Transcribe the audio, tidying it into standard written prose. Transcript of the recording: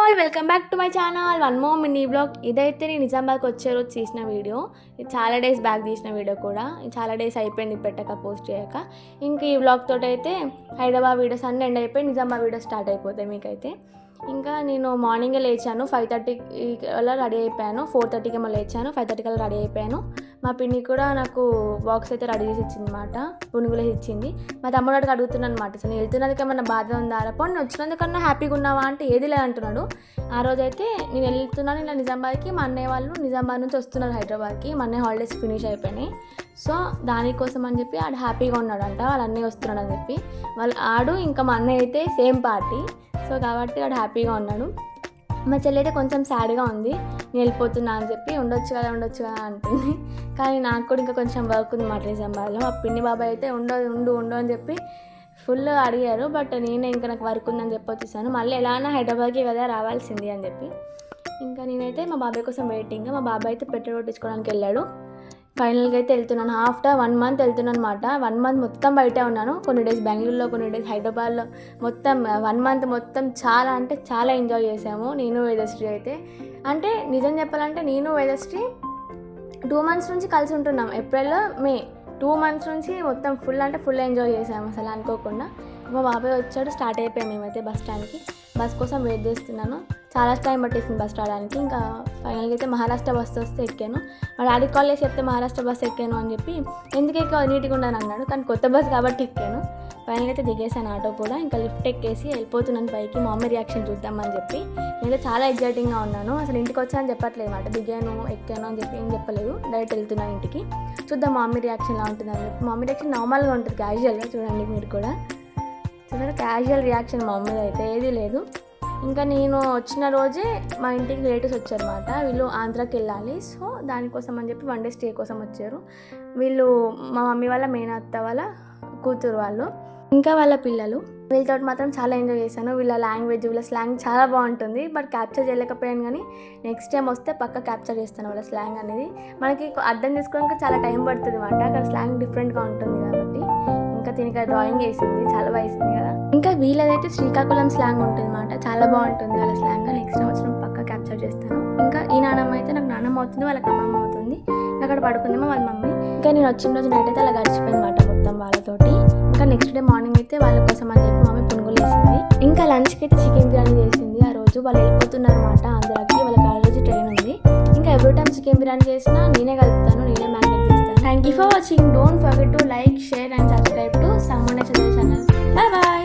All welcome back to my channel one more mini blog. ఇదైతే నేను నిజామాబాద్కి వచ్చే రోజు తీసిన వీడియో. ఇది చాలా డేస్ బ్యాక్ తీసిన వీడియో కూడా. చాలా డేస్ అయిపోయింది పెట్టక పోస్ట్ చేయక. ఇంక ఈ బ్లాగ్ తోటి అయితే హైదరాబాద్ వీడియోస్ అన్నీ ఎండ్ అయిపోయి నిజామాబాద్ వీడియోస్ స్టార్ట్ అయిపోతాయి మీకైతే. ఇంకా నేను మార్నింగే లేచాను, 5:30 అలా రెడీ అయిపోయాను. 4:30కి ఏమో లేచాను, 5:30 అలా రెడీ అయిపోయాను. మా పిన్ని కూడా నాకు బాక్స్ అయితే రెడీ చేసి ఇచ్చింది అనమాట, పునుగులేసి ఇచ్చింది. మా తమ్ముడు అడిగి అడుగుతున్నాను అనమాట, అసలు నేను వెళ్తున్నందుకు ఏమన్నా బాధ ఉందా, పోనీ నేను వచ్చినందుకన్నా హ్యాపీగా ఉన్నావా అంటే ఏది లేదంటున్నాడు. ఆ రోజైతే నేను వెళ్తున్నాను ఇలా నిజామాబాద్కి, మా అన్నయ్య వాళ్ళు నిజామాబాద్ నుంచి వస్తున్నారు హైదరాబాద్కి. మా అన్నయ్య హాలిడేస్ ఫినిష్ అయిపోయినాయి. సో దానికోసం అని చెప్పి ఆడు హ్యాపీగా ఉన్నాడంట, వాళ్ళ అన్నయ్య వస్తున్నాడు అని చెప్పి. ఆడు ఇంకా మా అన్నయ్య అయితే సేమ్ పార్టీ. సో కాబట్టి వాడు హ్యాపీగా ఉన్నాడు. మా చెల్లి అయితే కొంచెం సాడ్గా ఉంది, నేను వెళ్ళిపోతున్నా అని చెప్పి. ఉండొచ్చు కదా అంటుంది. కానీ నాకు కూడా ఇంకా కొంచెం వర్క్ ఉంది మాట నిజామాబాద్లో. మా పిన్ని బాబాయ్ అయితే ఉండు అని చెప్పి ఫుల్ అడిగారు. బట్ నేనే ఇంకా నాకు వర్క్ ఉందని చెప్పి వచ్చేసాను. మళ్ళీ ఎలానా హైదరాబాద్కి కదా రావాల్సింది అని చెప్పి ఇంకా నేనైతే మా బాబాయ్ కోసం వెయిటింగ్. మా బాబాయ్ అయితే పెట్రోల్ కొట్టించుకోవడానికి వెళ్ళాడు. ఫైనల్గా అయితే వెళ్తున్నాను. ఆఫ్టర్ 1 month వెళ్తున్నాను అనమాట. 1 month మొత్తం బయటే ఉన్నాను. కొన్ని డేస్ బెంగళూరులో, కొన్ని డేస్ హైదరాబాద్లో. మొత్తం 1 month మొత్తం చాలా అంటే చాలా ఎంజాయ్ చేసాము నేను వేదశ్రీ అయితే. అంటే నిజం చెప్పాలంటే నేను వేదశ్రీ 2 months నుంచి కలిసి ఉంటున్నాం. ఏప్రిల్ మే 2 months నుంచి మొత్తం ఫుల్ ఎంజాయ్ చేసాము అసలు అనుకోకుండా. మా బాబాయ్ వచ్చాడు, స్టార్ట్ అయిపోయాము మేమైతే బస్ స్టాండ్కి. బస్ కోసం వెయిట్ చేస్తున్నాను. చాలా టైం పట్టేసింది బస్ రావడానికి. ఇంకా ఫైనల్గా అయితే మహారాష్ట్ర బస్సు వస్తే ఎక్కాను. మా డాడీ కాల్ చేసి చెప్తే మహారాష్ట్ర బస్ ఎక్కాను అని చెప్పి, ఎందుకు ఎక్కా నీట్గా ఉండను అన్నాడు. కానీ కొత్త బస్ కాబట్టి ఎక్కాను. ఫైనల్గా అయితే దిగేసాను ఆటో కూడా. ఇంకా లిఫ్ట్ ఎక్కేసి వెళ్ళిపోతున్నాను పైకి. మా మమ్మీ రియాక్షన్ చూద్దామని చెప్పి. నేనైతే చాలా ఎగ్జైటింగ్గా ఉన్నాను. అసలు ఇంటికి వచ్చానని చెప్పట్లేదు మాట, దిగాను ఎక్కాను అని చెప్పి ఏం చెప్పలేదు. డైరెక్ట్ వెళ్తున్నాను ఇంటికి. చూద్దాం మా మమ్మీ రియాక్షన్ ఎలా ఉంటుందని చెప్పి. మా మమ్మీ రియాక్షన్ నార్మల్గా ఉంటుంది, క్యాజువల్గా. చూడండి మీరు కూడా చూసారు, క్యాజువల్ రియాక్షన్ మా మమ్మీది అయితే ఏదీ లేదు. ఇంకా నేను వచ్చిన రోజే మా ఇంటికి రిలేటివ్స్ వచ్చారన్నమాట. వీళ్ళు ఆంధ్రాకి వెళ్ళాలి. సో దానికోసం అని చెప్పి 1 day స్టే కోసం వచ్చారు. వీళ్ళు మా మమ్మీ వాళ్ళ మేనత్త వాళ్ళ కూతురు వాళ్ళు, ఇంకా వాళ్ళ పిల్లలు. వీళ్ళతో మాత్రం చాలా ఎంజాయ్ చేశాను. వీళ్ళ లాంగ్వేజ్, వీళ్ళ స్లాంగ్ చాలా బాగుంటుంది. బట్ క్యాప్చర్ చేయలేకపోయాను. కానీ నెక్స్ట్ టైం వస్తే పక్క క్యాప్చర్ చేస్తాను వాళ్ళ స్లాంగ్ అనేది. మనకి అర్థం చేసుకోవడానికి చాలా టైం పడుతుంది అన్నమాట, అక్కడ స్లాంగ్ డిఫరెంట్గా ఉంటుంది కాబట్టి. ఇంకా దీనికి డ్రాయింగ్ వేసింది, చాలా బాగా వేసింది కదా. ఇంకా వీళ్ళదైతే శ్రీకాకుళం స్లాంగ్ ఉంటుంది అన్నమాట, చాలా బాగుంటుంది వాళ్ళ స్లాంగ్. నెక్స్ట్ టైం వచ్చిన పక్క క్యాప్చర్ చేస్తాను. ఇంకా ఈ నానమ్మ అయితే నాకు నానమ్మ అవుతుంది, వాళ్ళకి అమ్మమ్మ అవుతుంది. అక్కడ పడుకుందేమో వాళ్ళ మమ్మీ. ఇంకా నేను వచ్చిన రోజు నైట్ అయితే అలా గడిచిపోయింది అన్నమాట మొత్తం వాళ్ళతోటి. ఇంకా నెక్స్ట్ డే మార్నింగ్ అయితే వాళ్ళ కోసం అని చెప్పి మమ్మీ పునుగులు వేసింది. ఇంకా లంచ్కి అయితే చికెన్ బిర్యానీ చేసింది. ఆ రోజు వాళ్ళు వెళ్ళిపోతున్నారు అన్నమాట ఆంధ్రాకి, వాళ్ళకి ఆ రోజు ట్రైన్ ఉంది. ఇంకా ఎవ్రీ టైం చికెన్ బిర్యానీ చేసినా నేనే కలుపుతాను, నేనే మ్యారినేట్ చేస్తాను. Thank you for watching. Don't forget to like, share and subscribe to Someone Else channel. Bye bye.